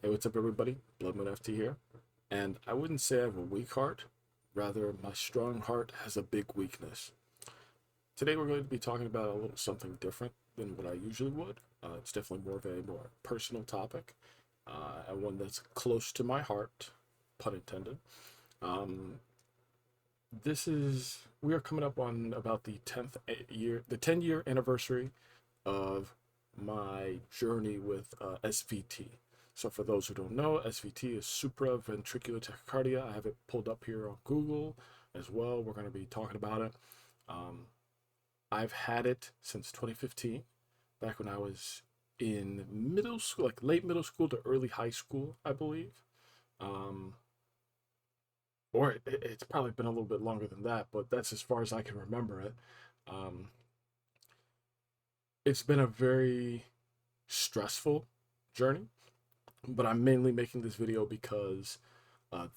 Hey, what's up, everybody? Blood Moon FT here. And I wouldn't say I have a weak heart, rather, my strong heart has a big weakness. Today, we're going to be talking about a little something different than what I usually would. It's definitely more of a more personal topic, and one that's close to my heart, pun intended. Um, we are coming up on about the 10-year anniversary of my journey with SVT. So for those who don't know, SVT is supraventricular tachycardia. I have it pulled up here on Google as well. We're going to be talking about it. Um, I've had it since 2015, back when I was in middle school, like late middle school to early high school, I believe. Um, or it's probably been a little bit longer than that, but that's as far as I can remember it. Um, it's been a very stressful journey, but I'm mainly making this video because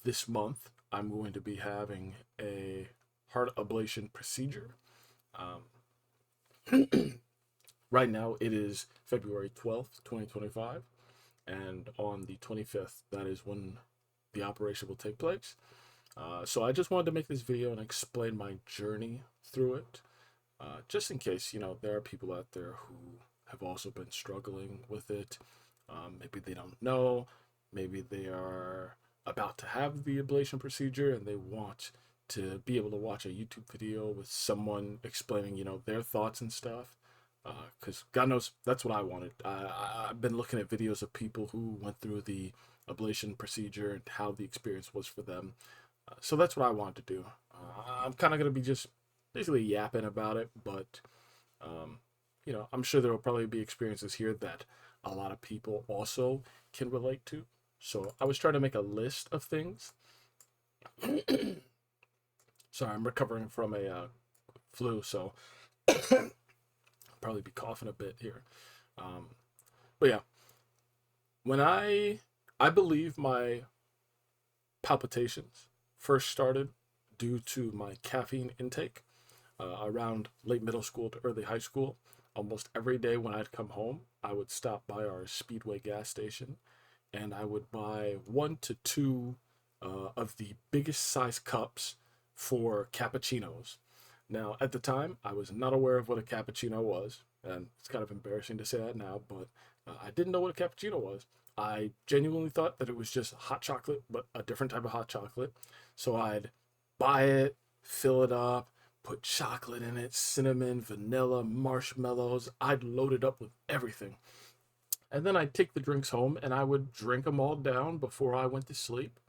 this month I'm going to be having a heart ablation procedure. Um, right now it is February 12th, 2025, and on the 25th, that is when the operation will take place. So I just wanted to make this video and explain my journey through it, just in case, there are people out there who have also been struggling with it. Maybe they don't know, maybe they are about to have the ablation procedure and they want to be able to watch a YouTube video with someone explaining, their thoughts and stuff. Because God knows that's what I wanted. I've been looking at videos of people who went through the ablation procedure and how the experience was for them. So that's what I wanted to do. I'm kind of going to be just basically yapping about it, but um, I'm sure there will probably be experiences here that a lot of people also can relate to. So I was trying to make a list of things. Sorry, I'm recovering from a flu, so I'll probably be coughing a bit here. Um, but yeah, when I believe my palpitations first started due to my caffeine intake around late middle school to early high school. Almost every day when I'd come home, I would stop by our Speedway gas station and I would buy 1 to 2 of the biggest size cups for cappuccinos. Now, at the time, I was not aware of what a cappuccino was, and it's kind of embarrassing to say that now, but I didn't know what a cappuccino was. I genuinely thought that it was just hot chocolate, but a different type of hot chocolate. So I'd buy it, fill it up, put chocolate in it, cinnamon, vanilla, marshmallows. I'd load it up with everything. And then I'd take the drinks home and I would drink them all down before I went to sleep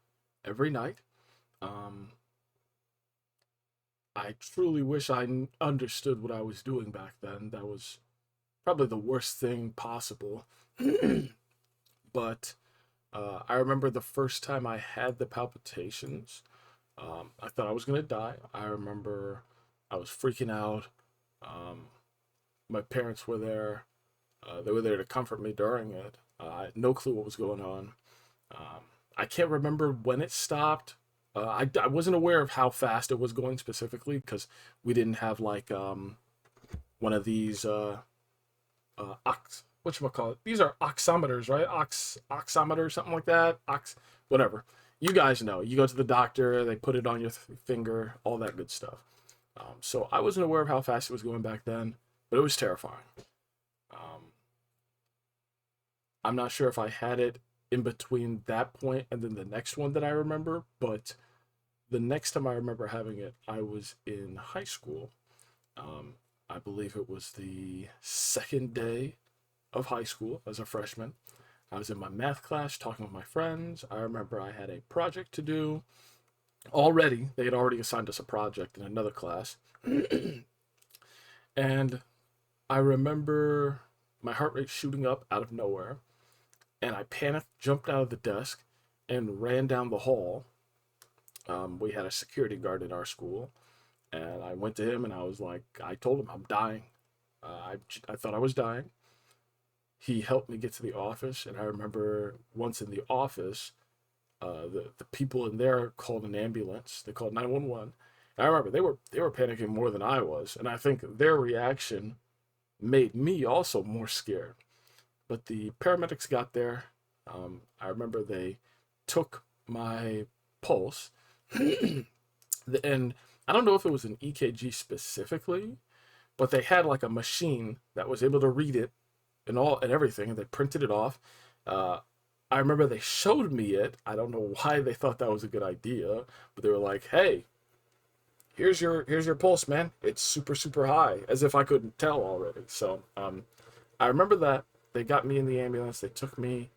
every night. Um, I truly wish I understood what I was doing back then. That was probably the worst thing possible. But I remember the first time I had the palpitations, I thought I was going to die. I remember I was freaking out. Um, my parents were there. They were there to comfort me during it. I had no clue what was going on. Um, I can't remember when it stopped. I wasn't aware of how fast it was going specifically because we didn't have like one of these whatchamacallit. These are oximeters, right? Oximeter, something like that. Whatever. You guys know. You go to the doctor, they put it on your finger, all that good stuff. So I wasn't aware of how fast it was going back then, but it was terrifying. Um, I'm not sure if I had it in between that point and then the next one that I remember, but the next time I remember having it, I was in high school. Um, I believe it was the second day of high school as a freshman. I was in my math class talking with my friends. I remember I had a project to do. Already, they had already assigned us a project in another class. And I remember my heart rate shooting up out of nowhere. And I panicked, jumped out of the desk, and ran down the hall. We had a security guard in our school. And I went to him and I was like, I told him I'm dying. I thought I was dying. He helped me get to the office. And I remember once in the office, the people in there called an ambulance. They called 911. And I remember they were panicking more than I was, and I think their reaction made me also more scared. But the paramedics got there. I remember they took my pulse, and I don't know if it was an EKG specifically, but they had like a machine that was able to read it and all and everything, and they printed it off. Uh, I remember they showed me it. I don't know why they thought that was a good idea, but they were like, "Hey, here's your pulse, man. It's super super high," as if I couldn't tell already. So I remember that they got me in the ambulance. They took me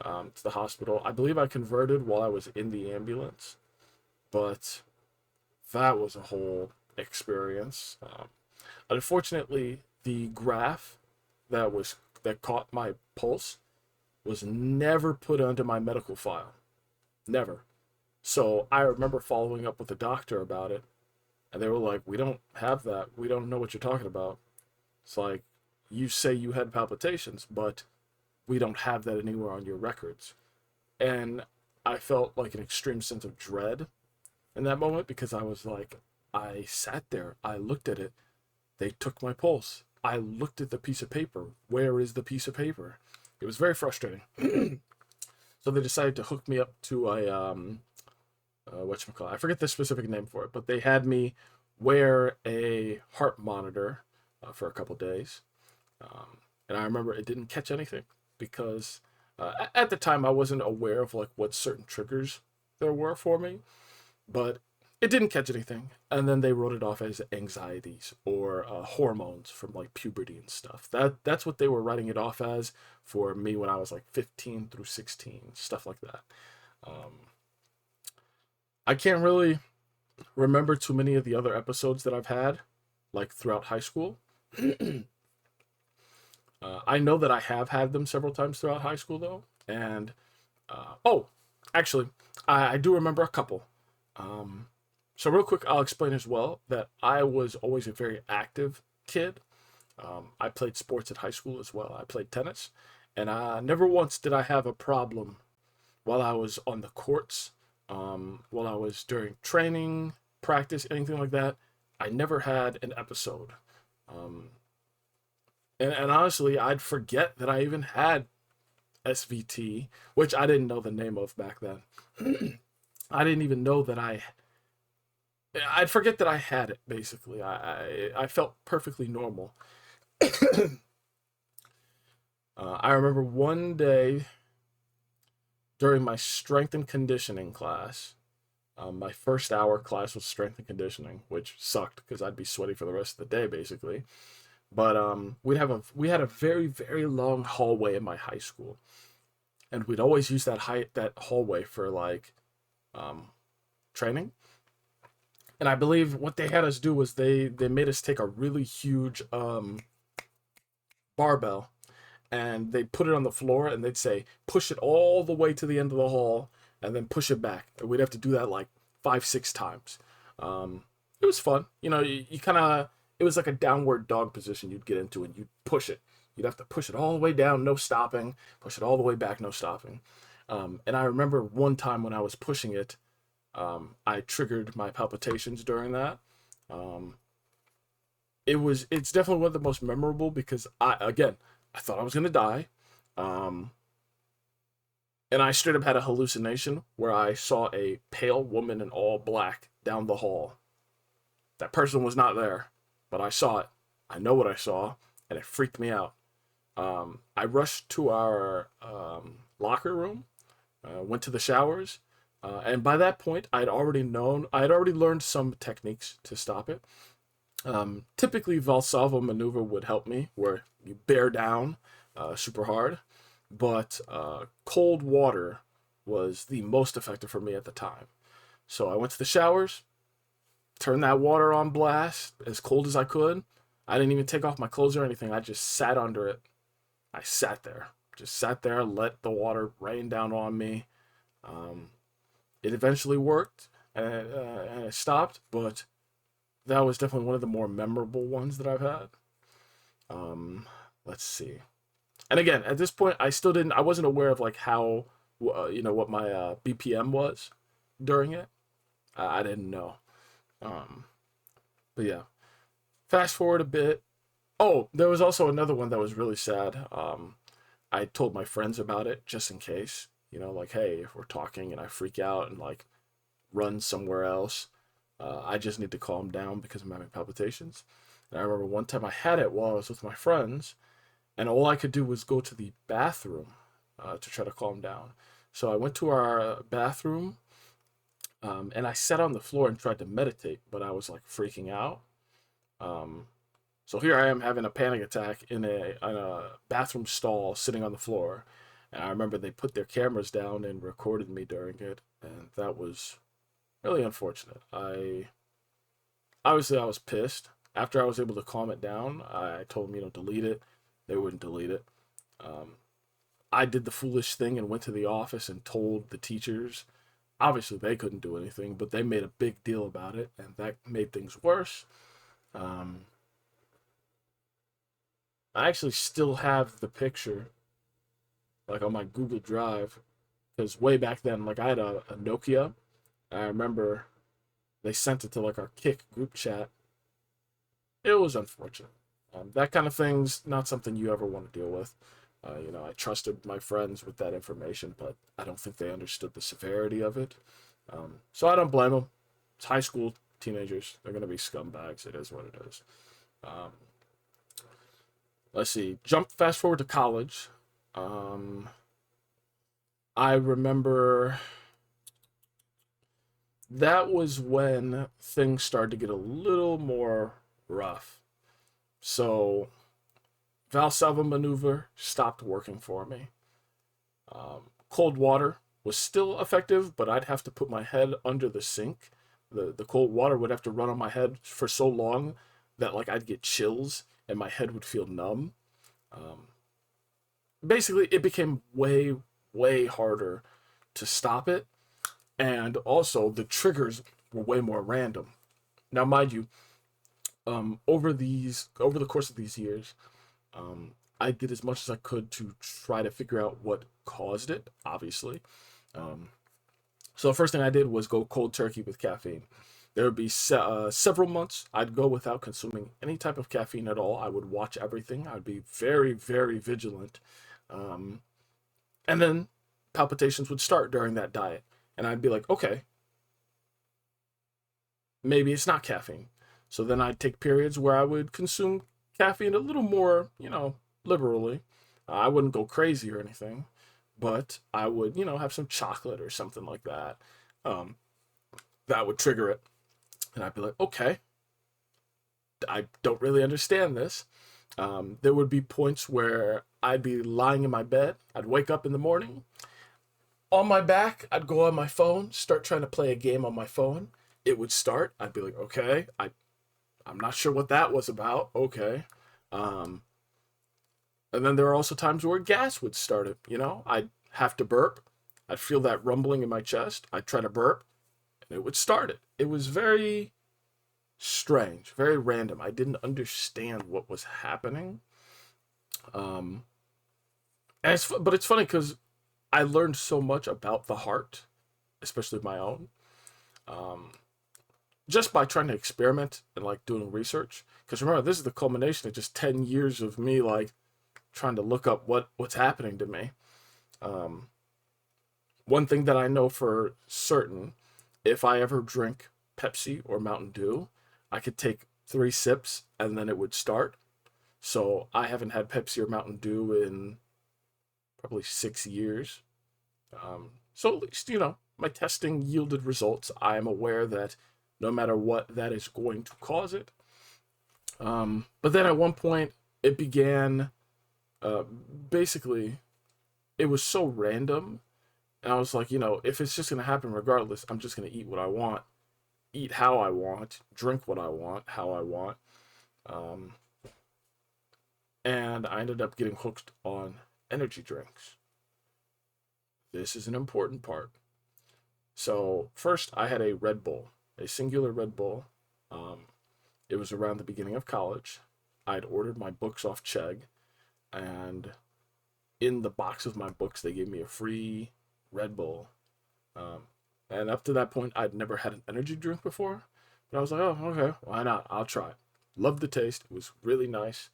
to the hospital. I believe I converted while I was in the ambulance, but that was a whole experience. Unfortunately, the graph that caught my pulse was never put onto my medical file. Never. So I remember following up with the doctor about it, and they were like, "We don't have that. We don't know what you're talking about." It's like, you say you had palpitations, but we don't have that anywhere on your records. And I felt like an extreme sense of dread in that moment because I was like, I sat there, I looked at it, they took my pulse. I looked at the piece of paper. Where is the piece of paper? It was very frustrating. So they decided to hook me up to a whatchamacallit. I forget the specific name for it, but they had me wear a heart monitor for a couple days. And I remember it didn't catch anything because at the time I wasn't aware of like what certain triggers there were for me, but it didn't catch anything. And then they wrote it off as anxieties or hormones from like puberty and stuff. That's what they were writing it off as for me when I was like 15 through 16, stuff like that. Um, I can't really remember too many of the other episodes that I've had, like throughout high school. I know that I have had them several times throughout high school, though. And, oh, actually, I do remember a couple. Um, so, real quick, I'll explain as well that I was always a very active kid. I played sports at high school as well. I played tennis. And never once did I have a problem while I was on the courts, while I was during training, practice, anything like that. I never had an episode. Um, and honestly, I'd forget that I even had SVT, which I didn't know the name of back then. I didn't even know that I'd forget that I had it, basically. I felt perfectly normal. I remember one day during my strength and conditioning class, my first hour class was strength and conditioning, which sucked because I'd be sweaty for the rest of the day, basically. But we had a very very long hallway in my high school, and we'd always use that hallway for like um, training. And I believe what they had us do was they made us take a really huge barbell, and they'd put it on the floor, and they'd say push it all the way to the end of the hall, and then push it back. And we'd have to do that like 5 6 times. It was fun, you kind of, it was like a downward dog position you'd get into, and you'd push it. You'd have to push it all the way down, no stopping. Push it all the way back, no stopping. And I remember one time when I was pushing it, I triggered my palpitations during that. Um, it's definitely one of the most memorable because I thought I was gonna die. Um, and I straight up had a hallucination where I saw a pale woman in all black down the hall. That person was not there, but I saw it. I know what I saw, and it freaked me out. I rushed to our locker room, went to the showers, and by that point, I had already learned some techniques to stop it. Typically, Valsalva maneuver would help me, where you bear down super hard, but cold water was the most effective for me at the time. So I went to the showers, turned that water on blast as cold as I could. I didn't even take off my clothes or anything. I just sat under it. I sat there, just sat there, let the water rain down on me. Um, it eventually worked, and it stopped, but that was definitely one of the more memorable ones that I've had. Um, let's see. And again, at this point, I wasn't aware of like how, what my BPM was during it. I didn't know. Um, but yeah, fast forward a bit. Oh, there was also another one that was really sad. I told my friends about it just in case, like, hey, if we're talking and I freak out and like run somewhere else, I just need to calm down because I'm having palpitations. And I remember one time I had it while I was with my friends, and all I could do was go to the bathroom to try to calm down. So I went to our bathroom, and I sat on the floor and tried to meditate, but I was like freaking out. Um, so here I am having a panic attack in a bathroom stall, sitting on the floor. And I remember they put their cameras down and recorded me during it, and that was really unfortunate. I was pissed. After I was able to calm it down, I told them, delete it. They wouldn't delete it. Um, I did the foolish thing and went to the office and told the teachers. Obviously, they couldn't do anything, but they made a big deal about it, and that made things worse. Um, I actually still have the picture, like on my Google Drive, because way back then, like I had a Nokia. I remember they sent it to like our Kick group chat. It was unfortunate. That kind of thing's not something you ever want to deal with. I trusted my friends with that information, but I don't think they understood the severity of it. So I don't blame them. It's high school teenagers. They're going to be scumbags. It is what it is. Um, let's see. Jump fast forward to college. Um, I remember that was when things started to get a little more rough. So Valsalva maneuver stopped working for me. Cold water was still effective, but I'd have to put my head under the sink. The cold water would have to run on my head for so long that like I'd get chills and my head would feel numb. Um, Basically, it became way, way harder to stop it, and also the triggers were way more random. Now, mind you, over the course of these years, um, I did as much as I could to try to figure out what caused it. Obviously, um, so the first thing I did was go cold turkey with caffeine. There would be several months I'd go without consuming any type of caffeine at all. I would watch everything. I'd be very, very vigilant. Um, and then palpitations would start during that diet. And I'd be like, okay, maybe it's not caffeine. So then I'd take periods where I would consume caffeine a little more, liberally. I wouldn't go crazy or anything, but I would, have some chocolate or something like that. Um, that would trigger it. And I'd be like, okay, I don't really understand this. There would be points where I'd be lying in my bed. I'd wake up in the morning. On my back, I'd go on my phone, start trying to play a game on my phone. It would start. I'd be like, okay, I'm not sure what that was about. Okay. Um, and then there are also times where gas would start it. I'd have to burp. I'd feel that rumbling in my chest. I'd try to burp, and it would start it. It was very strange, very random. I didn't understand what was happening. Um, but it's funny because I learned so much about the heart, especially my own, um, just by trying to experiment and like doing research. Because remember, this is the culmination of just 10 years of me like trying to look up what's happening to me. Um, One thing that I know for certain, if I ever drink Pepsi or Mountain Dew, I could take 3 sips and then it would start. So I haven't had Pepsi or Mountain Dew in probably 6 years. So at least, my testing yielded results. I am aware that no matter what, that is going to cause it. But then at one point, it began, uh, basically, it was so random. And I was like, if it's just going to happen regardless, I'm just going to eat what I want, eat how I want, drink what I want, how I want. Um, and I ended up getting hooked on energy drinks. This is an important part. So, first, I had a Red Bull, a singular Red Bull. Um, it was around the beginning of college. I'd ordered my books off Chegg, and in the box of my books, they gave me a free Red Bull. Um, and up to that point, I'd never had an energy drink before. But I was like, oh, okay, why not? I'll try it. Loved the taste. It was really nice.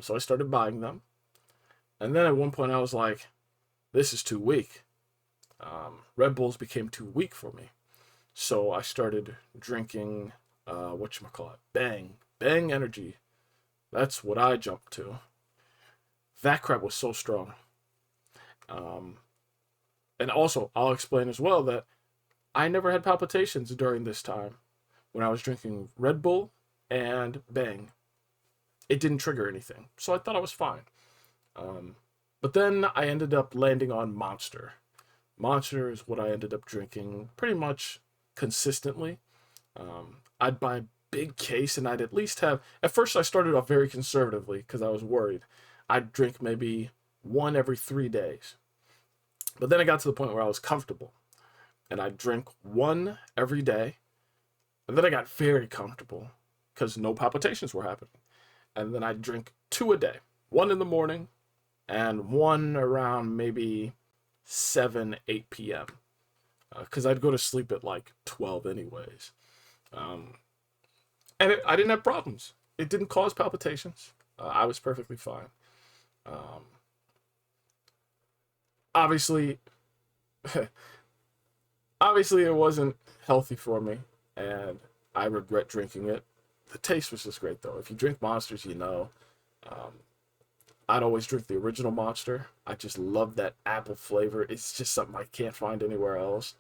So I started buying them. And then at one point I was like, this is too weak. Red Bulls became too weak for me. So I started drinking, whatchamacallit, Bang Energy. That's what I jumped to. That crap was so strong. And also, I'll explain as well that I never had palpitations during this time when I was drinking Red Bull and Bang. It didn't trigger anything, so I thought I was fine. But then I ended up landing on Monster. Monster is what I ended up drinking pretty much consistently. I'd buy a big case and I'd at least have... At first I started off very conservatively because I was worried. I'd drink maybe one every 3 days. But then I got to the point where I was comfortable. And I'd drink one every day. And then I got very comfortable because no palpitations were happening. And then I'd drink 2 a day. One in the morning and one around maybe 7, 8 p.m. Because I'd go to sleep at like 12 anyways. I didn't have problems. It didn't cause palpitations. I was perfectly fine. Obviously, it wasn't healthy for me, and I regret drinking it. The taste was just great, though. If you drink Monsters, you know. I'd always drink the original Monster. I just love that apple flavor. It's just something I can't find anywhere else.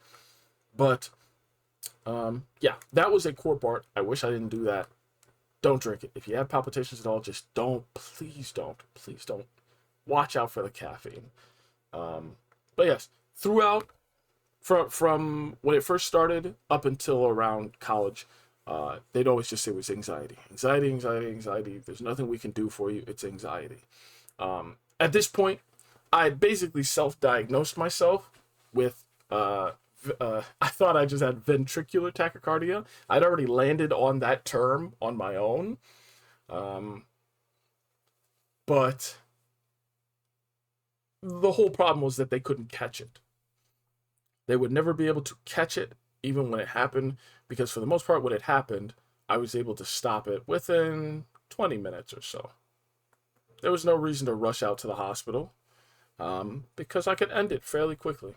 But, yeah, that was a core part. I wish I didn't do that. Don't drink it. If you have palpitations at all, just don't. Please don't. Please don't. Watch out for the caffeine. But yes, throughout, from when it first started up until around college, they'd always just say it was anxiety. Anxiety. There's nothing we can do for you. It's anxiety. At this point, I basically self-diagnosed myself with, I thought I just had ventricular tachycardia. I'd already landed on that term on my own. But the whole problem was that they couldn't catch it. They would never be able to catch it, even when it happened, because for the most part, when it happened, I was able to stop it within 20 minutes or so. There was no reason to rush out to the hospital, because I could end it fairly quickly.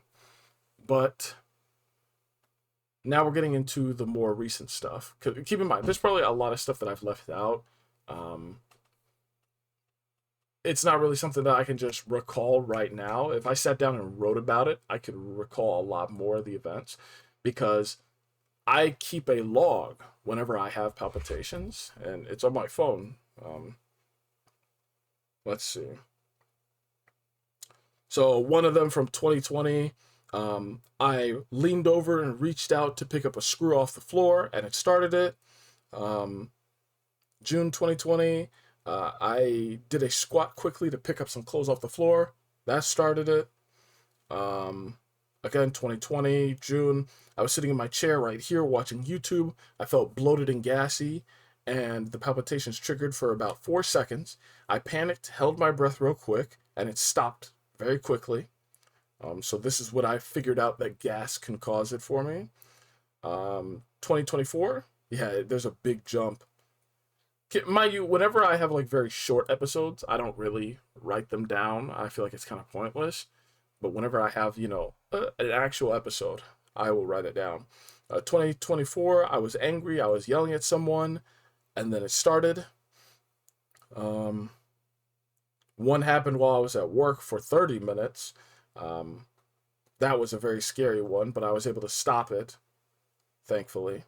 But now we're getting into the more recent stuff. Keep in mind, there's probably a lot of stuff that I've left out. It's not really something that I can just recall right now. If I sat down and wrote about it, I could recall a lot more of the events, because I keep a log whenever I have palpitations, and it's on my phone. Let's see. So one of them from 2020, I leaned over and reached out to pick up a screw off the floor, and it started it. June 2020, I did a squat quickly to pick up some clothes off the floor. That started it. Again, 2020, June, I was sitting in my chair right here watching YouTube. I felt bloated and gassy, and the palpitations triggered for about 4 seconds. I panicked, held my breath real quick, and it stopped very quickly. So this is what I figured out that gas can cause it for me. 2024, yeah, there's a big jump. Mind you, whenever I have like very short episodes, I don't really write them down. I feel like it's kind of pointless. But whenever I have, an actual episode, I will write it down. 2024, I was angry. I was yelling at someone, and then it started. One happened while I was at work for 30 minutes. That was a very scary one, but I was able to stop it, thankfully.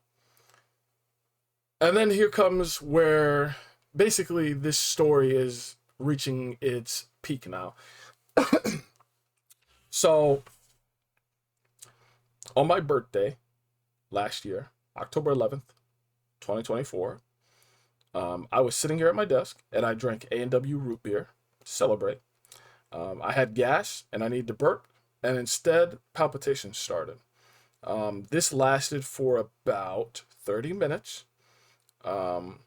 And then here comes where basically this story is reaching its peak now. So, on my birthday last year, October 11th, 2024, I was sitting here at my desk and I drank A&W root beer to celebrate. I had gas and I needed to burp, and instead palpitations started. This lasted for about 30 minutes. And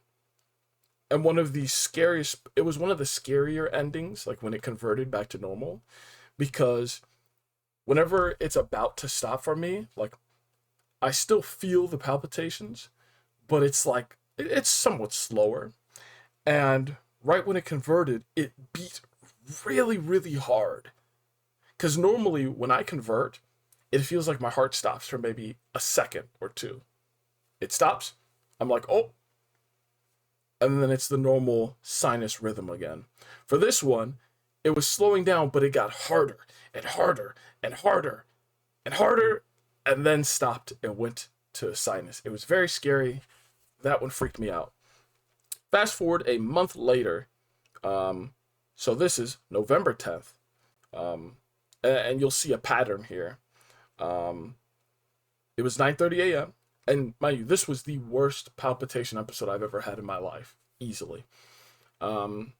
it was one of the scarier endings, like when it converted back to normal, because whenever it's about to stop for me, like, I still feel the palpitations, but it's like, it's somewhat slower. And right when it converted, it beat really, really hard. Because normally when I convert, it feels like my heart stops for maybe a second or two. It stops. I'm like, oh, and then it's the normal sinus rhythm again. For this one, it was slowing down, but it got harder and harder and harder and harder, and then stopped and went to sinus. It was very scary. That one freaked me out. Fast forward a month later, so this is November 10th, and you'll see a pattern here. It was 9:30 a.m. And mind you, this was the worst palpitation episode I've ever had in my life, easily. Um,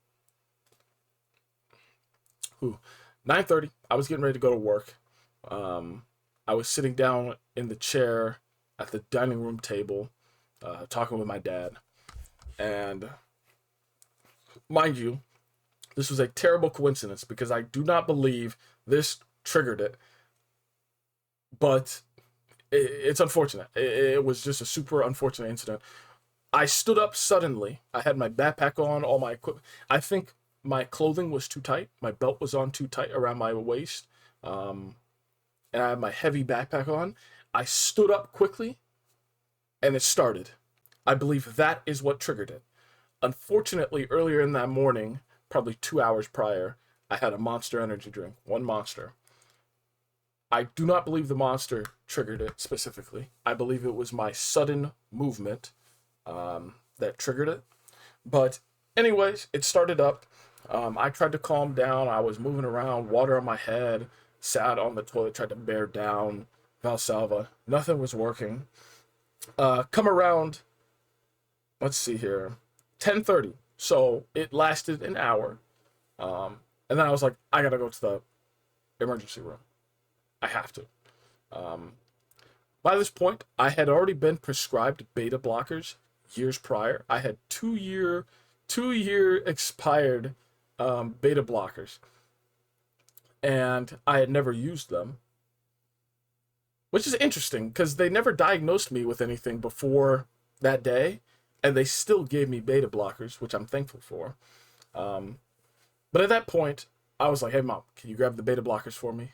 9:30. I was getting ready to go to work. I was sitting down in the chair at the dining room table, talking with my dad, and mind you, this was a terrible coincidence because I do not believe this triggered it, but it's unfortunate. It was just a super unfortunate incident. I stood up suddenly. I had my backpack on, all my equipment. I think my clothing was too tight. My belt was on too tight around my waist. And I had my heavy backpack on. I stood up quickly, and it started. I believe that is what triggered it. Unfortunately, earlier in that morning, probably 2 hours prior, I had a Monster energy drink. One Monster. I do not believe the Monster triggered it specifically. I believe it was my sudden movement that triggered it. But anyways, it started up. I tried to calm down. I was moving around, water on my head, sat on the toilet, tried to bear down Valsalva. Nothing was working. Come around, let's see here, 10:30. So it lasted an hour. And then I was like, I gotta go to the emergency room. I have to. By this point, I had already been prescribed beta blockers years prior. I had two-year expired beta blockers, and I had never used them, which is interesting because they never diagnosed me with anything before that day, and they still gave me beta blockers, which I'm thankful for. But at that point, I was like, hey, Mom, can you grab the beta blockers for me?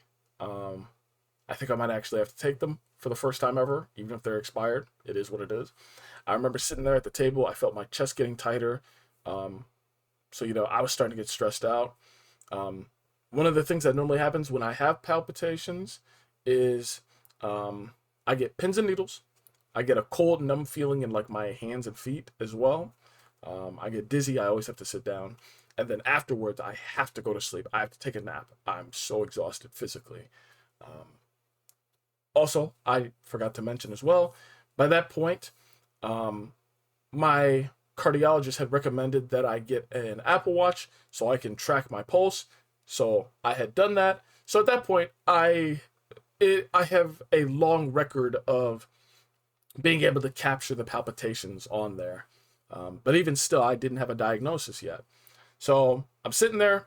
I think I might actually have to take them for the first time ever, even if they're expired. It is what it is. I remember sitting there at the table. I felt my chest getting tighter. So, I was starting to get stressed out. One of the things that normally happens when I have palpitations is I get pins and needles. I get a cold, numb feeling in like my hands and feet as well. I get dizzy. I always have to sit down. And then afterwards, I have to go to sleep. I have to take a nap. I'm so exhausted physically. Also, I forgot to mention as well, by that point, my cardiologist had recommended that I get an Apple Watch so I can track my pulse. So I had done that. So at that point, I have a long record of being able to capture the palpitations on there. But even still, I didn't have a diagnosis yet. So I'm sitting there.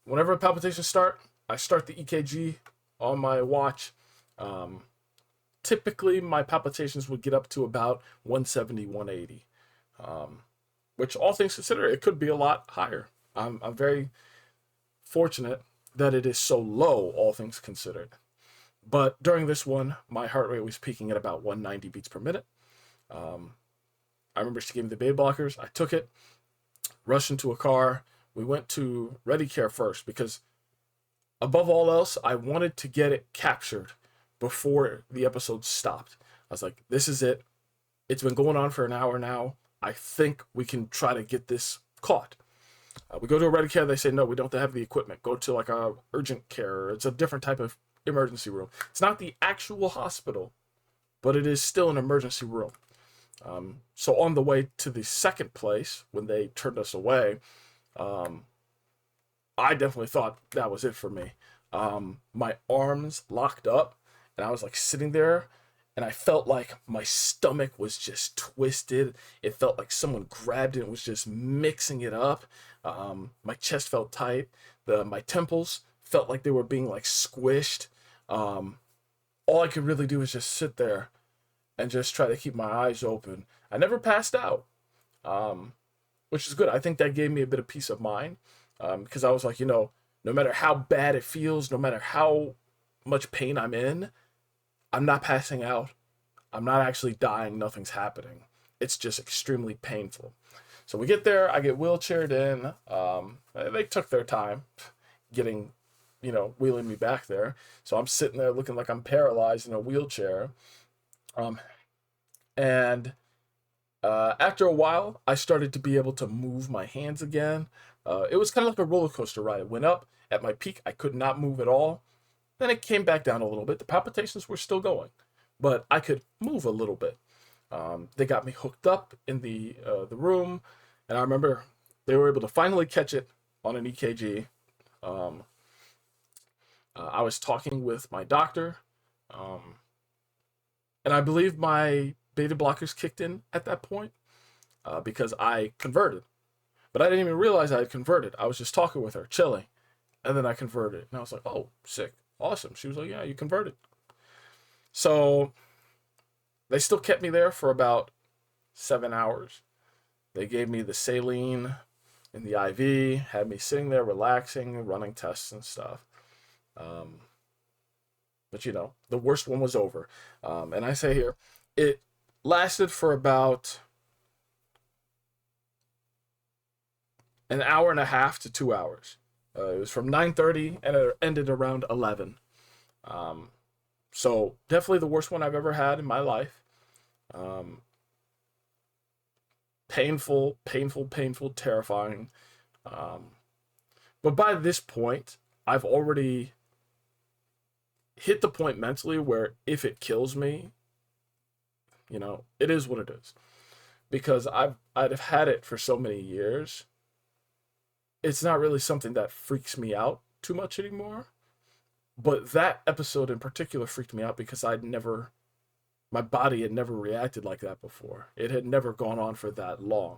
Whenever palpitations start, I start the EKG on my watch. Typically, my palpitations would get up to about 170, 180. Which, all things considered, it could be a lot higher. I'm very fortunate that it is so low, all things considered. But during this one, my heart rate was peaking at about 190 beats per minute. I remember she gave me the beta blockers. I took it, rushed into a car. We went to Ready Care first because, above all else, I wanted to get it captured before the episode stopped. I was like, this is it. It's been going on for an hour now. I think we can try to get this caught. We go to a Ready Care. They say, no, we don't have the equipment. Go to like a urgent care. It's a different type of emergency room. It's not the actual hospital, but it is still an emergency room. So on the way to the second place, when they turned us away, I definitely thought that was it for me. My arms locked up, and I was like sitting there, and I felt like my stomach was just twisted. It felt like someone grabbed it and was just mixing it up. My chest felt tight. My temples felt like they were being like squished. All I could really do was just sit there and just try to keep my eyes open. I never passed out, which is good. I think that gave me a bit of peace of mind. because I was like, no matter how bad it feels, no matter how much pain I'm in, I'm not passing out. I'm not actually dying. Nothing's happening. It's just extremely painful. So we get there. I get wheelchaired in. They took their time getting, wheeling me back there. So I'm sitting there looking like I'm paralyzed in a wheelchair. Um, and after a while, I started to be able to move my hands again. It was kind of like a roller coaster ride. It went up. At my peak, I could not move at all. Then it came back down a little bit. The palpitations were still going, but I could move a little bit. They got me hooked up in the room, and I remember they were able to finally catch it on an EKG. I was talking with my doctor, and I believe my beta blockers kicked in at that point because I converted. But I didn't even realize I had converted. I was just talking with her, chilling, and then I converted. And I was like, oh, sick, awesome. She was like, yeah, you converted. So they still kept me there for about 7 hours. They gave me the saline and the IV, had me sitting there relaxing, running tests and stuff. But the worst one was over. And I say here, it lasted for about an hour and a half to 2 hours. It was from 9:30 and it ended around 11. So definitely the worst one I've ever had in my life. Painful, terrifying. But by this point, I've already hit the point mentally where if it kills me, it is what it is. Because I'd have had it for so many years. It's not really something that freaks me out too much anymore. But that episode in particular freaked me out because my body had never reacted like that before. It had never gone on for that long.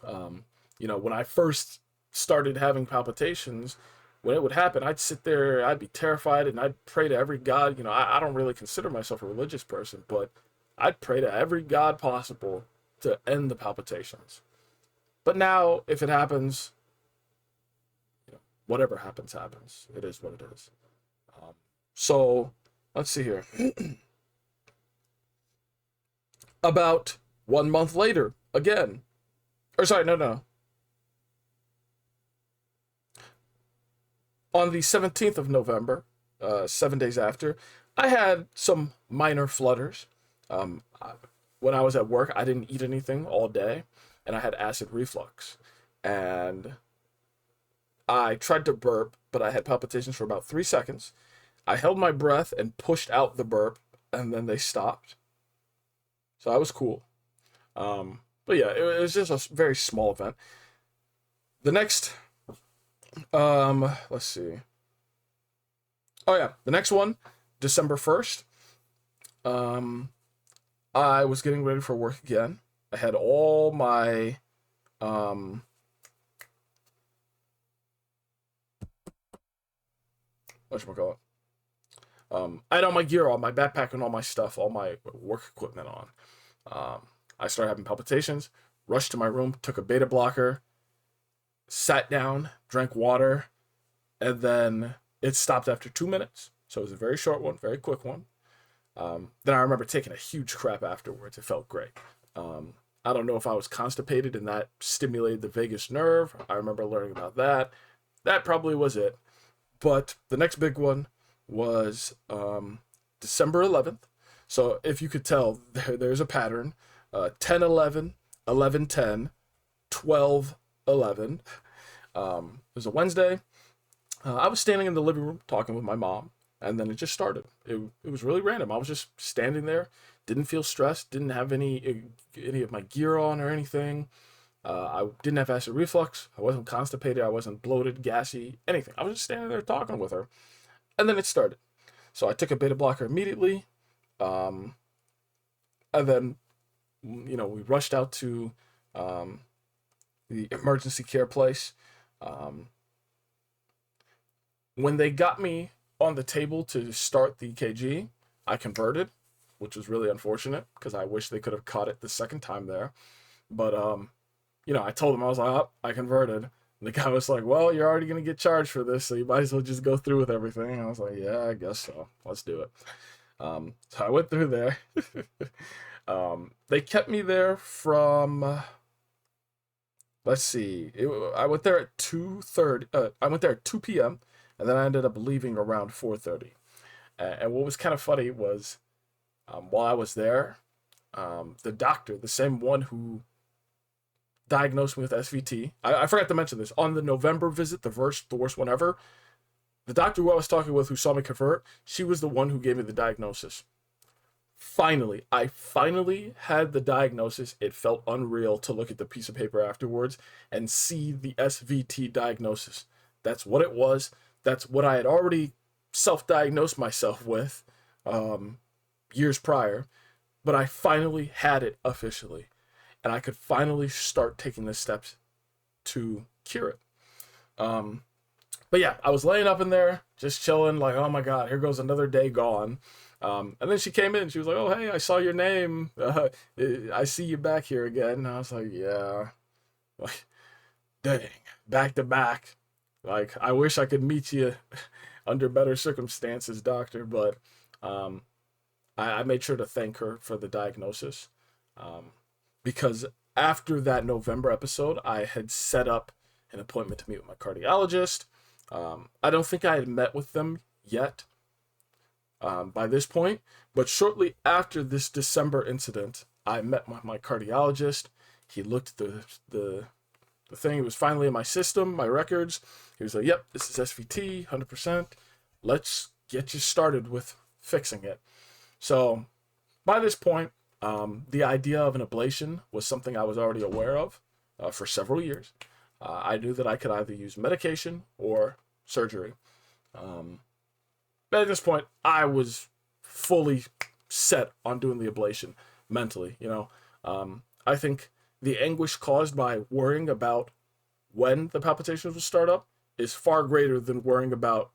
When I first started having palpitations, when it would happen, I'd sit there, I'd be terrified, and I'd pray to every god. I don't really consider myself a religious person, but I'd pray to every god possible to end the palpitations. But now, if it happens, whatever happens, happens. It is what it is. So, let's see here. About 1 month later, again. Or sorry, no. On the 17th of November, 7 days after, I had some minor flutters. When I was at work, I didn't eat anything all day, and I had acid reflux. And I tried to burp, but I had palpitations for about 3 seconds. I held my breath and pushed out the burp, and then they stopped. So that was cool. But yeah, it was just a very small event. The next, let's see. Oh yeah, the next one, December 1st. I was getting ready for work again. I had all my, whatchamacallit? I had all my gear on, my backpack and all my stuff, all my work equipment on. I started having palpitations, rushed to my room, took a beta blocker, sat down, drank water, and then it stopped after 2 minutes. So it was a very short one, very quick one. Then I remember taking a huge crap afterwards. It felt great. I don't know if I was constipated and that stimulated the vagus nerve. I remember learning about that. That probably was it. But the next big one was December 11th. So if you could tell, there's a pattern. 10-11, 11-10, 12-11. It was a Wednesday. I was standing in the living room talking with my mom, and then it just started. It was really random. I was just standing there, didn't feel stressed, didn't have any of my gear on or anything. I didn't have acid reflux. I wasn't constipated. I wasn't bloated, gassy, anything. I was just standing there talking with her, and then it started. So I took a beta blocker immediately, and then we rushed out to the emergency care place. When they got me on the table to start the EKG, I converted, which was really unfortunate because I wish they could have caught it the second time there. But I told them, I was like, oh, I converted. And the guy was like, well, you're already going to get charged for this, so you might as well just go through with everything. And I was like, yeah, I guess so. Let's do it. So I went through there. They kept me there from, let's see, I went there at 2:30. I went there at 2 p.m. and then I ended up leaving around 4:30. And what was kind of funny was, while I was there, the doctor, the same one who diagnosed me with SVT, I forgot to mention this, on the November visit, the worst one ever, the doctor who I was talking with who saw me convert, she was the one who gave me the diagnosis. Finally, I finally had the diagnosis. It felt unreal to look at the piece of paper afterwards and see the SVT diagnosis. That's what it was. That's what I had already self-diagnosed myself with years prior. But I finally had it officially. And I could finally start taking the steps to cure it. But yeah, I was laying up in there, just chilling, like, oh my God, here goes another day gone. And then she came in. She was like, oh, hey, I saw your name. I see you back here again. And I was like, yeah. Like, dang, back to back. Like, I wish I could meet you under better circumstances, doctor. But I made sure to thank her for the diagnosis. Because after that November episode, I had set up an appointment to meet with my cardiologist. I don't think I had met with them yet by this point, but shortly after this December incident, I met my cardiologist. He looked at the thing. It was finally in my system, my records. He was like, yep, this is SVT, 100%. Let's get you started with fixing it. So by this point, the idea of an ablation was something I was already aware of for several years. I knew that I could either use medication or surgery. But at this point, I was fully set on doing the ablation mentally. I think the anguish caused by worrying about when the palpitations will start up is far greater than worrying about,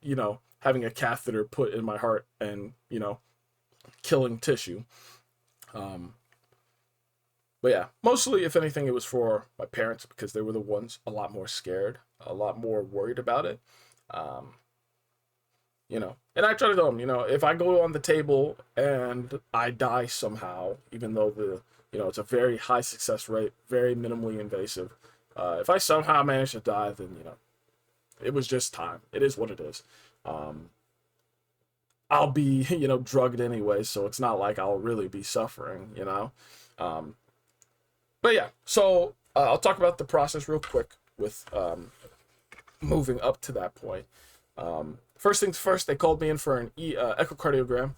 having a catheter put in my heart and, killing tissue. But yeah, mostly, if anything, it was for my parents because they were the ones a lot more scared, a lot more worried about it. And I try to tell them, if I go on the table and I die somehow, even though it's a very high success rate, very minimally invasive, if I somehow manage to die, then, it was just time. It is what it is. I'll be, drugged anyway, so it's not like I'll really be suffering, But yeah, so I'll talk about the process real quick with moving up to that point. First things first, they called me in for an echocardiogram.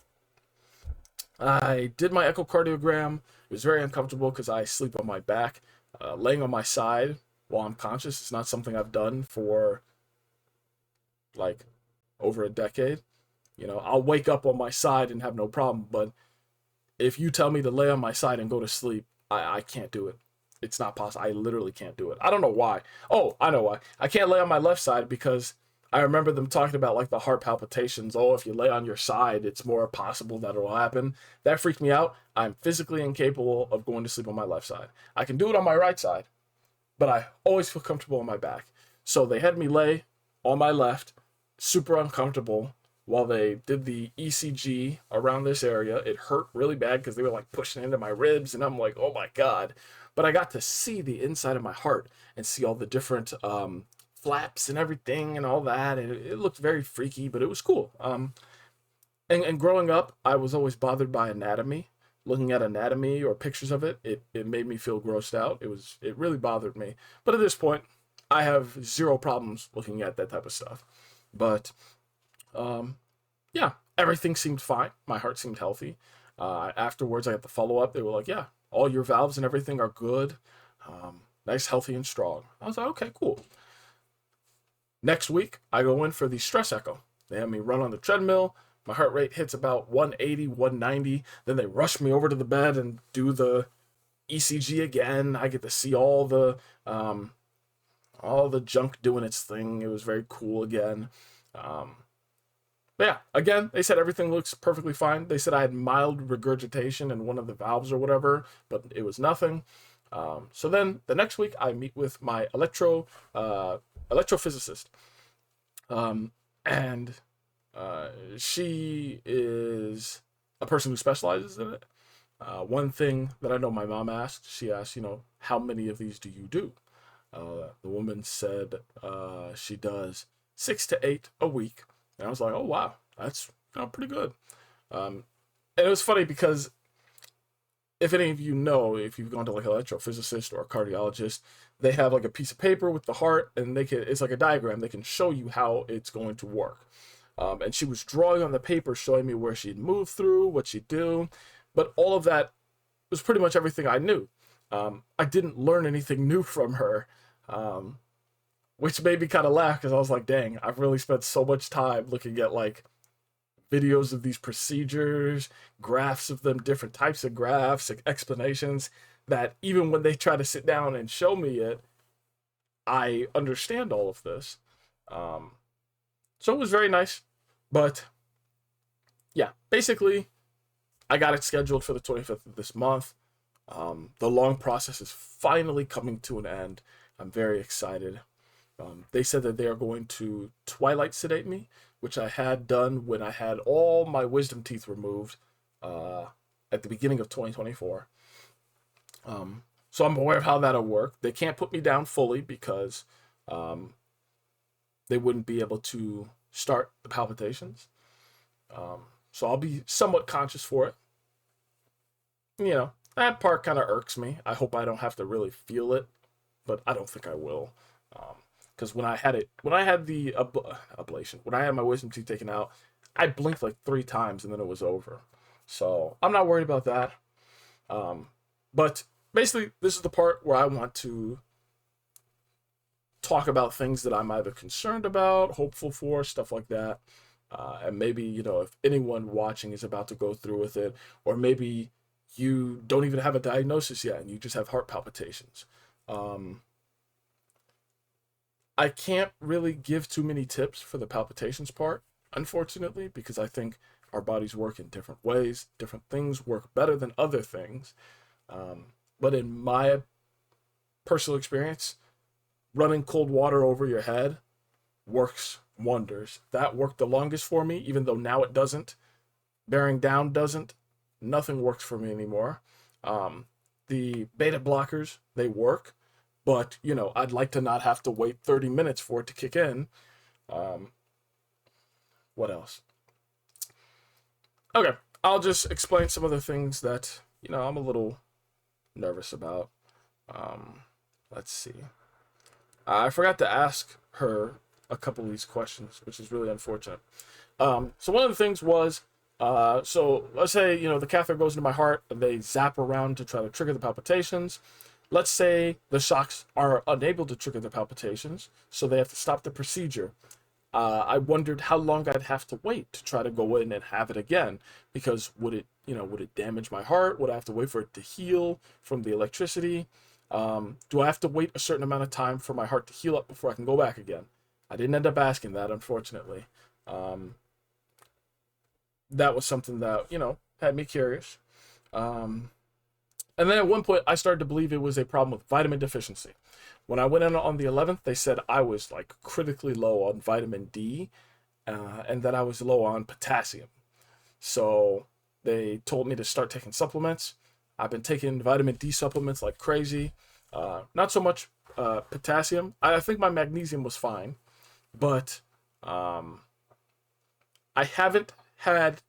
I did my echocardiogram. It was very uncomfortable because I sleep on my back. Laying on my side while I'm conscious is not something I've done for like over a decade. I'll wake up on my side and have no problem, but if you tell me to lay on my side and go to sleep, I can't do it. It's not possible. I literally can't do it. I don't know why. Oh, I know why. I can't lay on my left side because I remember them talking about like the heart palpitations. Oh, if you lay on your side, it's more possible that it will happen. That freaked me out. I'm physically incapable of going to sleep on my left side. I can do it on my right side, but I always feel comfortable on my back. So they had me lay on my left, super uncomfortable, while they did the ECG around this area. It hurt really bad because they were like pushing into my ribs, and I'm like, oh my God. But I got to see the inside of my heart and see all the different flaps and everything and all that. And it looked very freaky, but it was cool. And growing up, I was always bothered by anatomy. Looking at anatomy or pictures of it, it made me feel grossed out. It really bothered me. But at this point, I have zero problems looking at that type of stuff. But yeah, everything seemed fine. My heart seemed healthy. Afterwards, I got the follow-up. They were like, yeah, all your valves and everything are good. Nice, healthy, and strong. I was like, okay, cool. Next week, I go in for the stress echo. They have me run on the treadmill. My heart rate hits about 180, 190. Then they rush me over to the bed and do the ECG again. I get to see all the junk doing its thing. It was very cool again. But yeah, again, they said everything looks perfectly fine. They said I had mild regurgitation in one of the valves or whatever, but it was nothing. So then the next week I meet with my electrophysicist. And she is a person who specializes in it. One thing that I know my mom asked, she asked, how many of these do you do? The woman said she does 6 to 8 a week. And I was like, oh, wow, that's pretty good. And it was funny because if any of you know, if you've gone to like an electrophysicist or a cardiologist, they have like a piece of paper with the heart, and it's like a diagram. They can show you how it's going to work. And she was drawing on the paper, showing me where she'd move through, what she'd do. But all of that was pretty much everything I knew. I didn't learn anything new from her, which made me kind of laugh because I was like, dang, I've really spent so much time looking at like videos of these procedures, graphs of them, different types of graphs, explanations, that even when they try to sit down and show me it, I understand all of this. So it was very nice. But yeah, basically, I got it scheduled for the 25th of this month. The long process is finally coming to an end. I'm very excited. They said that they are going to twilight sedate me, which I had done when I had all my wisdom teeth removed at the beginning of 2024. So I'm aware of how that'll work. They can't put me down fully because they wouldn't be able to start the palpitations. So I'll be somewhat conscious for it. That part kind of irks me. I hope I don't have to really feel it, but I don't think I will. Because when I had the ablation, when I had my wisdom teeth taken out, I blinked like 3 times and then it was over. So I'm not worried about that. But basically, this is the part where I want to talk about things that I'm either concerned about, hopeful for, stuff like that. And maybe, if anyone watching is about to go through with it, or maybe you don't even have a diagnosis yet and you just have heart palpitations. I can't really give too many tips for the palpitations part, unfortunately, because I think our bodies work in different ways. Different things work better than other things. But in my personal experience, running cold water over your head works wonders. That worked the longest for me, even though now it doesn't. Bearing down doesn't. Nothing works for me anymore. The beta blockers, they work, but, I'd like to not have to wait 30 minutes for it to kick in. What else? Okay, I'll just explain some of the things that, I'm a little nervous about. Let's see. I forgot to ask her a couple of these questions, which is really unfortunate. So one of the things was, so let's say, the catheter goes into my heart and they zap around to try to trigger the palpitations. Let's say the shocks are unable to trigger the palpitations, so they have to stop the procedure. I wondered how long I'd have to wait to try to go in and have it again, because would it damage my heart? Would I have to wait for it to heal from the electricity? Do I have to wait a certain amount of time for my heart to heal up before I can go back again? I didn't end up asking that, unfortunately. That was something that, had me curious. And then at one point, I started to believe it was a problem with vitamin deficiency. When I went in on the 11th, they said I was like critically low on vitamin D, and that I was low on potassium. So they told me to start taking supplements. I've been taking vitamin D supplements like crazy. Not so much potassium. I think my magnesium was fine, but I haven't had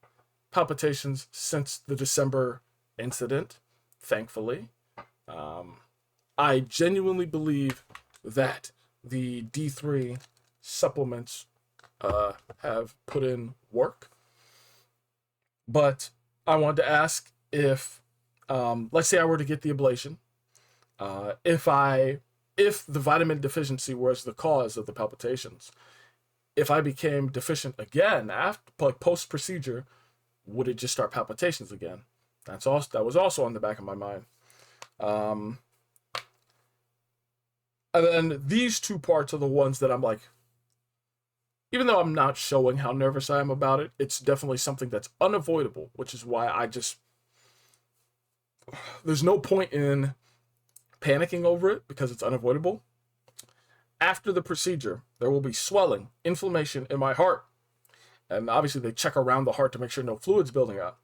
palpitations since the December incident, thankfully. I genuinely believe that the D3 supplements have put in work. But I wanted to ask if, let's say I were to get the ablation, if the vitamin deficiency was the cause of the palpitations, if I became deficient again after, like, post-procedure, would it just start palpitations again? That was also on the back of my mind. And then these two parts are the ones that I'm like, even though I'm not showing how nervous I am about it, it's definitely something that's unavoidable, which is why there's no point in panicking over it because it's unavoidable. after the procedure, there will be swelling, inflammation in my heart. And obviously they check around the heart to make sure no fluid's building up.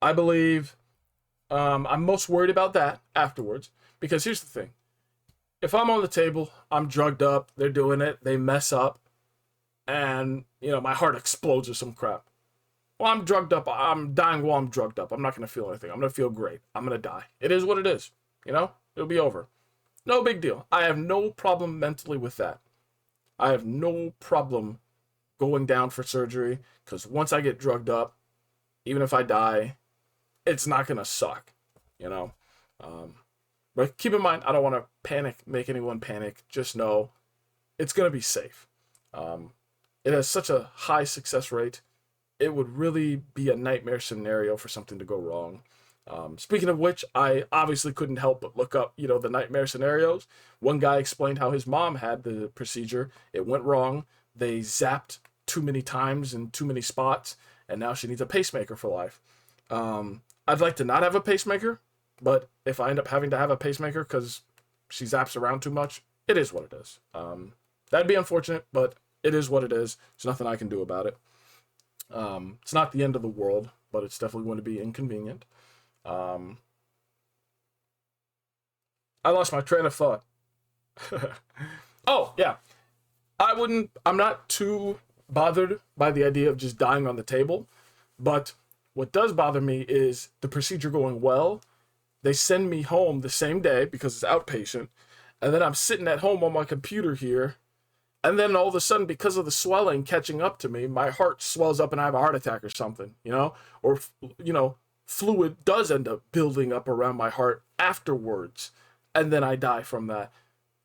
I believe I'm most worried about that afterwards, because here's the thing. If I'm on the table, I'm drugged up, they're doing it, they mess up, and, my heart explodes or some crap. Well, I'm drugged up. I'm dying while I'm drugged up. I'm not going to feel anything. I'm going to feel great. I'm going to die. It is what it is. It'll be over. No big deal. I have no problem mentally with that. I have no problem going down for surgery, because once I get drugged up, even if I die, it's not going to suck, But keep in mind, I don't want to make anyone panic. Just know it's going to be safe. It has such a high success rate. It would really be a nightmare scenario for something to go wrong. Speaking of which, I obviously couldn't help but look up, the nightmare scenarios. One guy explained how his mom had the procedure. It went wrong. They zapped too many times in too many spots, and now she needs a pacemaker for life. I'd like to not have a pacemaker, but if I end up having to have a pacemaker because she zaps around too much, it is what it is. That'd be unfortunate, but it is what it is. There's nothing I can do about it. It's not the end of the world, but it's definitely going to be inconvenient. I lost my train of thought. Oh, yeah. I'm not too bothered by the idea of just dying on the table, but what does bother me is the procedure going well. They send me home the same day because it's outpatient, and then I'm sitting at home on my computer here, and then all of a sudden, because of the swelling catching up to me, my heart swells up and I have a heart attack or something, or, fluid does end up building up around my heart afterwards, and then I die from that.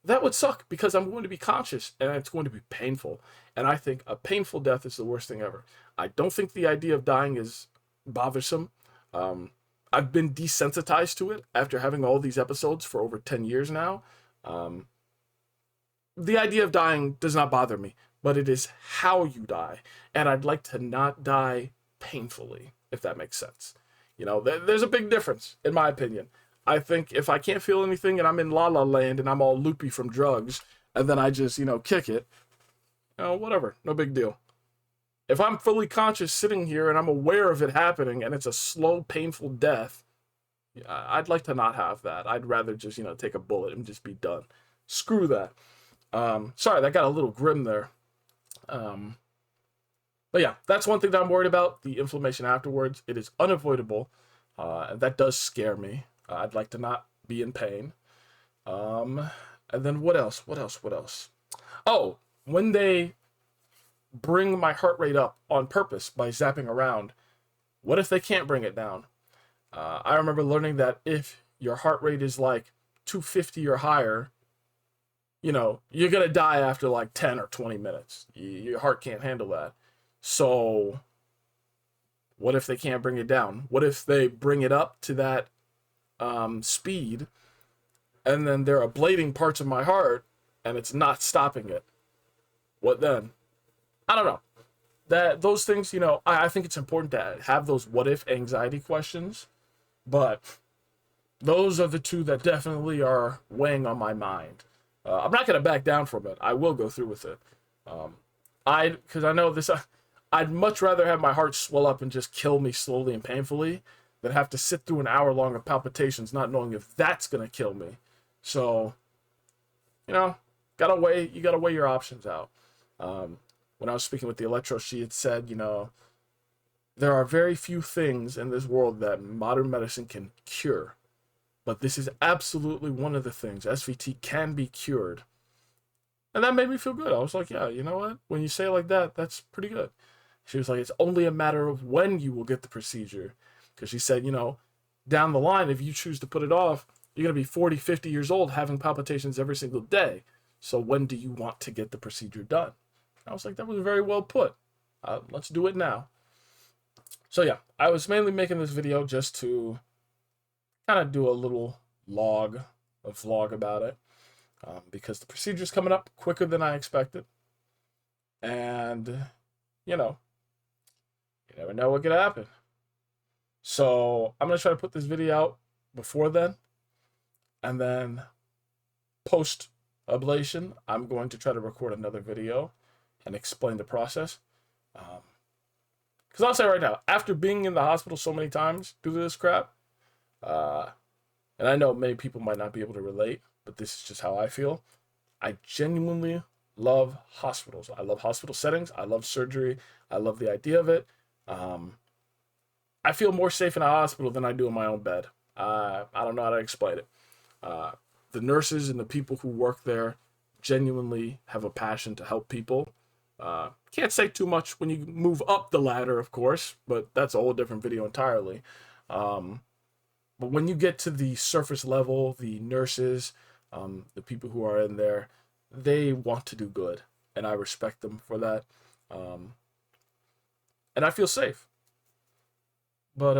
That would suck, because I'm going to be conscious and it's going to be painful. And I think a painful death is the worst thing ever. I don't think the idea of dying is bothersome. I've been desensitized to it after having all these episodes for over 10 years now. The idea of dying does not bother me, but it is how you die. And I'd like to not die painfully, if that makes sense. There's a big difference, in my opinion. I think if I can't feel anything and I'm in la la land and I'm all loopy from drugs, and then I just, kick it, whatever, no big deal. If I'm fully conscious sitting here and I'm aware of it happening and it's a slow, painful death, I'd like to not have that. I'd rather just, take a bullet and just be done. Screw that. Sorry, that got a little grim there. But yeah, that's one thing that I'm worried about, the inflammation afterwards. It is unavoidable. And that does scare me. I'd like to not be in pain. And then what else? Oh, when they bring my heart rate up on purpose by zapping around, what if they can't bring it down? I remember learning that if your heart rate is like 250 or higher, you're going to die after like 10 or 20 minutes. Your heart can't handle that. So what if they can't bring it down? What if they bring it up to that speed, and then they're ablating parts of my heart and it's not stopping it? What then? I don't know. Those things, I think it's important to have those what if anxiety questions, but those are the two that definitely are weighing on my mind. I'm not going to back down from it. I will go through with it. Because I know this, I'd much rather have my heart swell up and just kill me slowly and painfully than have to sit through an hour long of palpitations not knowing if that's going to kill me. So, you gotta weigh your options out. When I was speaking with the electro, she had said, there are very few things in this world that modern medicine can cure, but this is absolutely one of the things. SVT can be cured. And that made me feel good. I was like, yeah, you know what? When you say it like that, that's pretty good. She was like, it's only a matter of when you will get the procedure. Because she said, down the line, if you choose to put it off, you're going to be 40, 50 years old having palpitations every single day. So when do you want to get the procedure done? I was like, that was very well put. Let's do it now. So yeah, I was mainly making this video just to kind of do a little vlog about it. Because the procedure's coming up quicker than I expected. And, you never know what could happen. So I'm going to try to put this video out before then. And then post ablation, I'm going to try to record another video and explain the process. Because I'll say right now, after being in the hospital so many times due to this crap, uh, and I know many people might not be able to relate, but this is just how I feel. I genuinely love hospitals. I love hospital settings. I love surgery. I love the idea of it. I feel more safe in a hospital than I do in my own bed. I don't know how to explain it. Uh, the nurses and the people who work there genuinely have a passion to help people. Can't say too much when you move up the ladder, of course, but that's a whole different video entirely. But when you get to the surface level, the nurses, the people who are in there, they want to do good, and I respect them for that. And I feel safe. But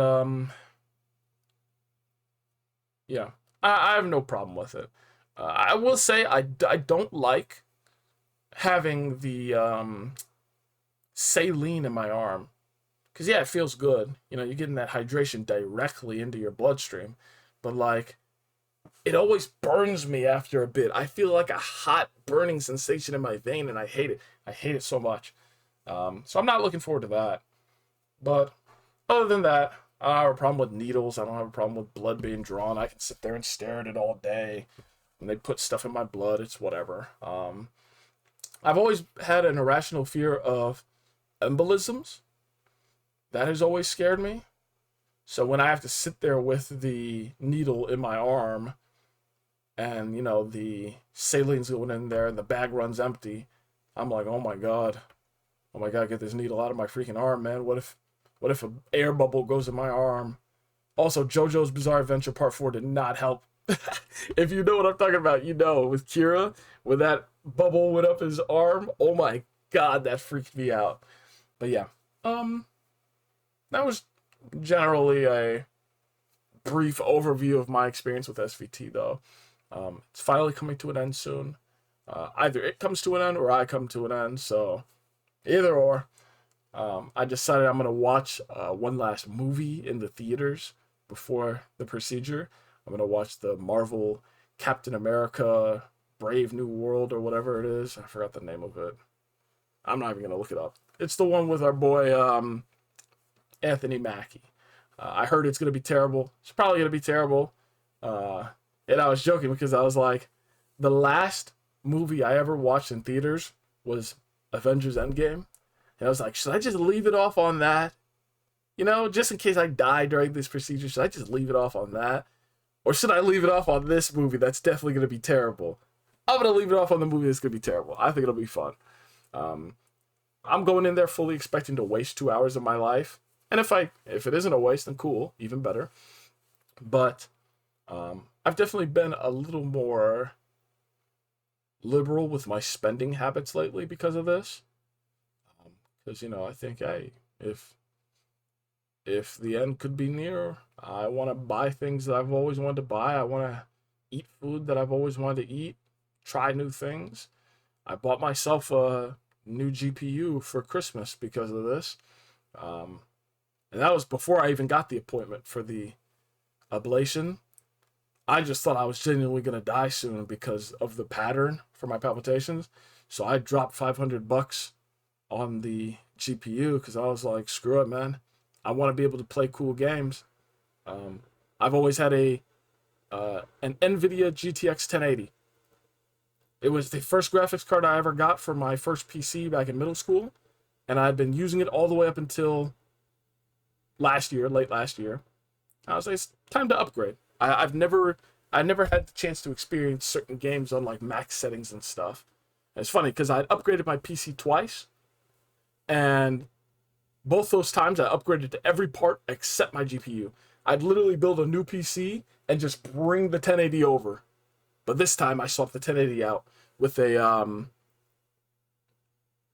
yeah, I have no problem with it. I will say I don't like having the saline in my arm. Because, yeah, it feels good. You know, you're getting that hydration directly into your bloodstream. But, like, it always burns me after a bit. I feel like a hot burning sensation in my vein, and I hate it. I hate it so much. So I'm not looking forward to that. But other than that, I don't have a problem with needles. I don't have a problem with blood being drawn. I can sit there and stare at it all day. When they put stuff in my blood, it's whatever. I've always had an irrational fear of embolisms. That has always scared me. So when I have to sit there with the needle in my arm and, you know, the saline's going in there and the bag runs empty, I'm like, oh my God, get this needle out of my freaking arm, man. What if an air bubble goes in my arm? Also, JoJo's Bizarre Adventure Part 4 did not help. If you know what I'm talking about, you know, with Kira, when that bubble went up his arm, oh my God, that freaked me out. But yeah, that was generally a brief overview of my experience with SVT, though. It's finally coming to an end soon. Either it comes to an end or I come to an end, so either or. I decided I'm going to watch one last movie in the theaters before the procedure. I'm going to watch the Marvel Captain America Brave New World or whatever it is. I forgot the name of it. I'm not even going to look it up. It's the one with our boy Anthony Mackie. I heard it's going to be terrible. It's probably going to be terrible. And I was joking because I was like, the last movie I ever watched in theaters was Avengers Endgame. And I was like, should I just leave it off on that? You know, just in case I die during this procedure, should I just leave it off on that? Or should I leave it off on this movie that's definitely going to be terrible? I'm going to leave it off on the movie that's going to be terrible. I think it'll be fun. I'm going in there fully expecting to waste 2 hours of my life. And if it isn't a waste, then cool, even better. But I've definitely been a little more liberal with my spending habits lately because of this. Because, you know, I think, hey, if the end could be near, I want to buy things that I've always wanted to buy. I want to eat food that I've always wanted to eat, try new things. I bought myself a new GPU for Christmas because of this. And that was before I even got the appointment for the ablation. I just thought I was genuinely going to die soon because of the pattern for my palpitations. So I dropped $500 on the GPU because I was like, screw it, man. I want to be able to play cool games. I've always had an NVIDIA GTX 1080. It was the first graphics card I ever got for my first PC back in middle school, and I'd been using it all the way up until late last year. I was like, it's time to upgrade. I never had the chance to experience certain games on like max settings and stuff. And it's funny because I'd upgraded my PC twice, and both those times I upgraded to every part except my GPU. I'd literally build a new PC and just bring the 1080 over. But this time I swapped the 1080 out with a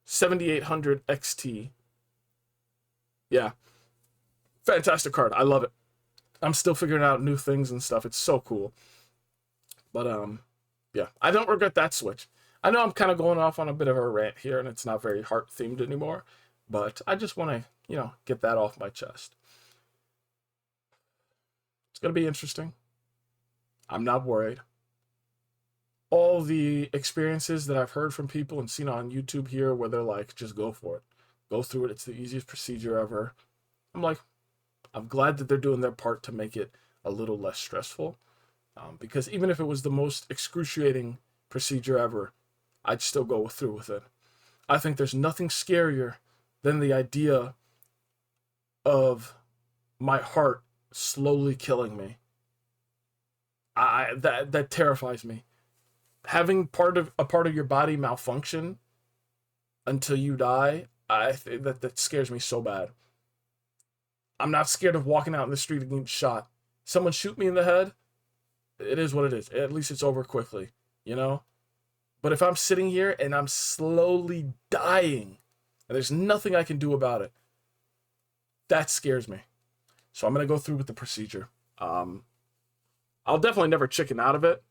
7800 XT. Yeah. Fantastic card. I love it. I'm still figuring out new things and stuff. It's so cool. But yeah, I don't regret that switch. I know I'm kind of going off on a bit of a rant here and it's not very heart themed anymore, but I just want to, you know, get that off my chest. It's going to be interesting. I'm not worried. all the experiences that I've heard from people and seen on YouTube here where they're like, just go for it. Go through it. It's the easiest procedure ever. I'm like, I'm glad that they're doing their part to make it a little less stressful. Because even if it was the most excruciating procedure ever, I'd still go through with it. I think there's nothing scarier than the idea of my heart slowly killing me. That terrifies me. Having a part of your body malfunction until you die, I think that scares me so bad. I'm not scared of walking out in the street and getting shot. Someone shoot me in the head, it is what it is. At least it's over quickly, you know? But if I'm sitting here and I'm slowly dying and there's nothing I can do about it, that scares me. So I'm going to go through with the procedure. I'll definitely never chicken out of it.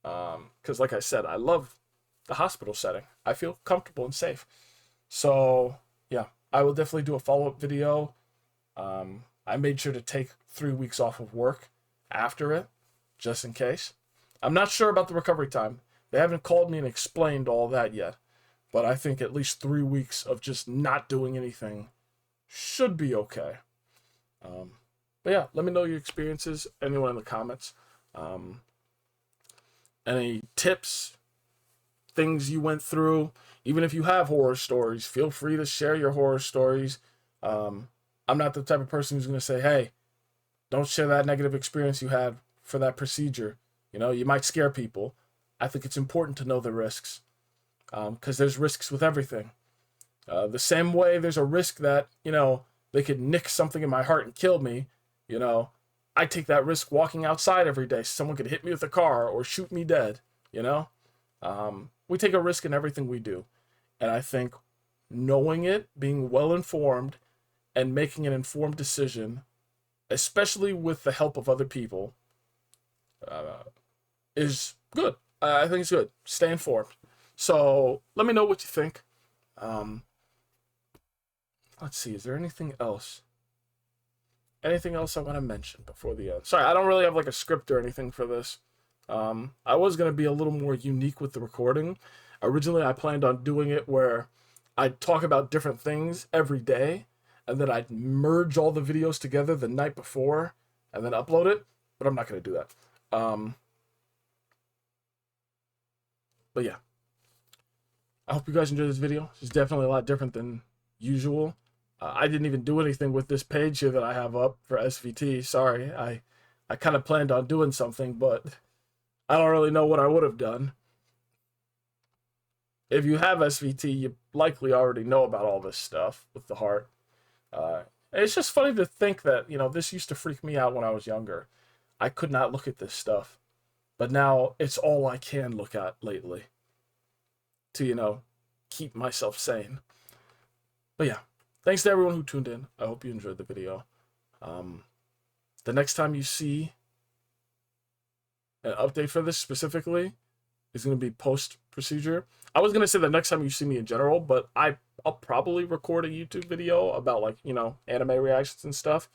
Because like I said, I love the hospital setting. I feel comfortable and safe. So yeah, I will definitely do a follow-up video. I made sure to take 3 weeks off of work after it, just in case. I'm not sure about the recovery time. They haven't called me and explained all that yet. But I think at least 3 weeks of just not doing anything should be okay. But yeah, let me know your experiences, anyone in the comments. Any tips, things you went through. Even if you have horror stories, feel free to share your horror stories. I'm not the type of person who's going to say, hey, don't share that negative experience you had for that procedure. You know, you might scare people. I think it's important to know the risks, because there's risks with everything. The same way there's a risk that, you know, they could nick something in my heart and kill me, you know, I take that risk walking outside every day. Someone could hit me with a car or shoot me dead, you know? We take a risk in everything we do. And I think knowing it, being well informed, and making an informed decision, especially with the help of other people, is good. I think it's good. Stay informed. So let me know what you think. Let's see, is there anything else? Anything else I want to mention before the end? Sorry, I don't really have like a script or anything for this. I was going to be a little more unique with the recording. Originally, I planned on doing it where I'd talk about different things every day, and then I'd merge all the videos together the night before, and then upload it, but I'm not going to do that. But yeah. I hope you guys enjoyed this video. It's definitely a lot different than usual. I didn't even do anything with this page here that I have up for SVT. Sorry, I kind of planned on doing something, but I don't really know what I would have done. If you have SVT, you likely already know about all this stuff with the heart. It's just funny to think that, you know, this used to freak me out when I was younger. I could not look at this stuff. But now it's all I can look at lately to, you know, keep myself sane. But yeah. Thanks to everyone who tuned in. I hope you enjoyed the video. The next time you see an update for this specifically is going to be post-procedure. I was going to say the next time you see me in general, but I'll probably record a YouTube video about, like, you know, anime reactions and stuff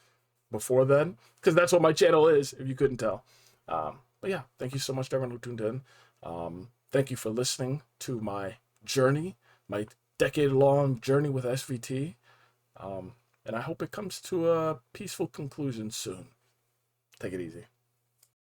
before then, because that's what my channel is, if you couldn't tell. But yeah, thank you so much to everyone who tuned in. Thank you for listening to my journey, my decade-long journey with SVT. And I hope it comes to a peaceful conclusion soon. Take it easy.